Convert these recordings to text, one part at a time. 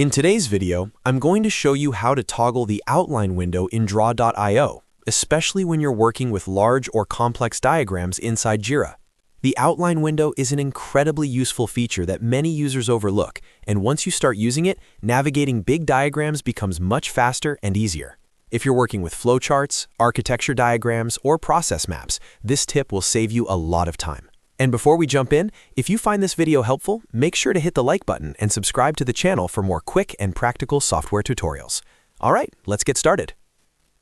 In today's video, I'm going to show you how to toggle the outline window in Draw.io, especially when you're working with large or complex diagrams inside Jira. The outline window is an incredibly useful feature that many users overlook, and once you start using it, navigating big diagrams becomes much faster and easier. If you're working with flowcharts, architecture diagrams, or process maps, this tip will save you a lot of time. And before we jump in, if you find this video helpful, make sure to hit the like button and subscribe to the channel for more quick and practical software tutorials. All right, let's get started.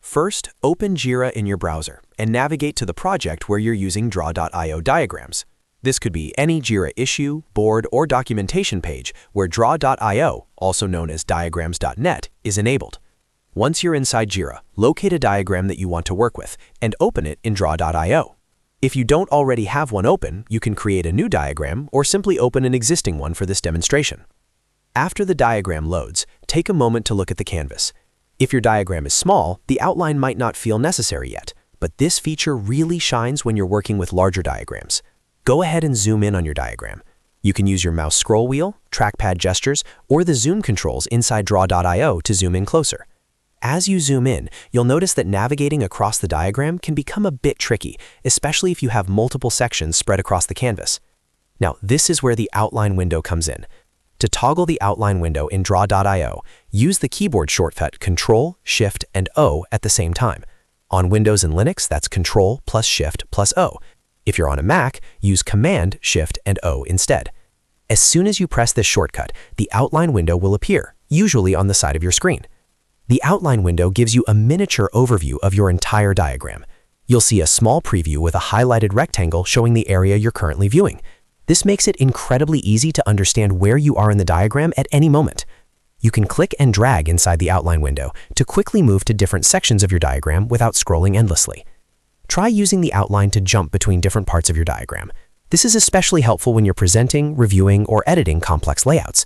First, open Jira in your browser and navigate to the project where you're using Draw.io diagrams. This could be any Jira issue, board, or documentation page where Draw.io, also known as diagrams.net, is enabled. Once you're inside Jira, locate a diagram that you want to work with and open it in Draw.io. If you don't already have one open, you can create a new diagram or simply open an existing one for this demonstration. After the diagram loads, take a moment to look at the canvas. If your diagram is small, the outline might not feel necessary yet, but this feature really shines when you're working with larger diagrams. Go ahead and zoom in on your diagram. You can use your mouse scroll wheel, trackpad gestures, or the zoom controls inside Draw.io to zoom in closer. As you zoom in, you'll notice that navigating across the diagram can become a bit tricky, especially if you have multiple sections spread across the canvas. Now, this is where the outline window comes in. To toggle the outline window in Draw.io, use the keyboard shortcut Ctrl, Shift, and O at the same time. On Windows and Linux, that's Ctrl plus Shift plus O. If you're on a Mac, use Command, Shift, and O instead. As soon as you press this shortcut, the outline window will appear, usually on the side of your screen. The outline window gives you a miniature overview of your entire diagram. You'll see a small preview with a highlighted rectangle showing the area you're currently viewing. This makes it incredibly easy to understand where you are in the diagram at any moment. You can click and drag inside the outline window to quickly move to different sections of your diagram without scrolling endlessly. Try using the outline to jump between different parts of your diagram. This is especially helpful when you're presenting, reviewing, or editing complex layouts.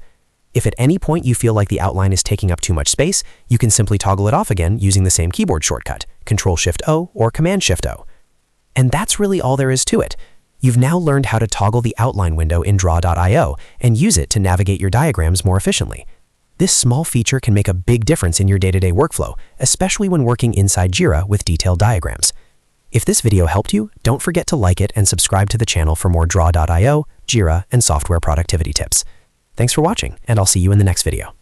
If at any point you feel like the outline is taking up too much space, you can simply toggle it off again using the same keyboard shortcut, Ctrl-Shift-O or Command-Shift-O. And that's really all there is to it. You've now learned how to toggle the outline window in Draw.io and use it to navigate your diagrams more efficiently. This small feature can make a big difference in your day-to-day workflow, especially when working inside Jira with detailed diagrams. If this video helped you, don't forget to like it and subscribe to the channel for more Draw.io, Jira, and software productivity tips. Thanks for watching, and I'll see you in the next video.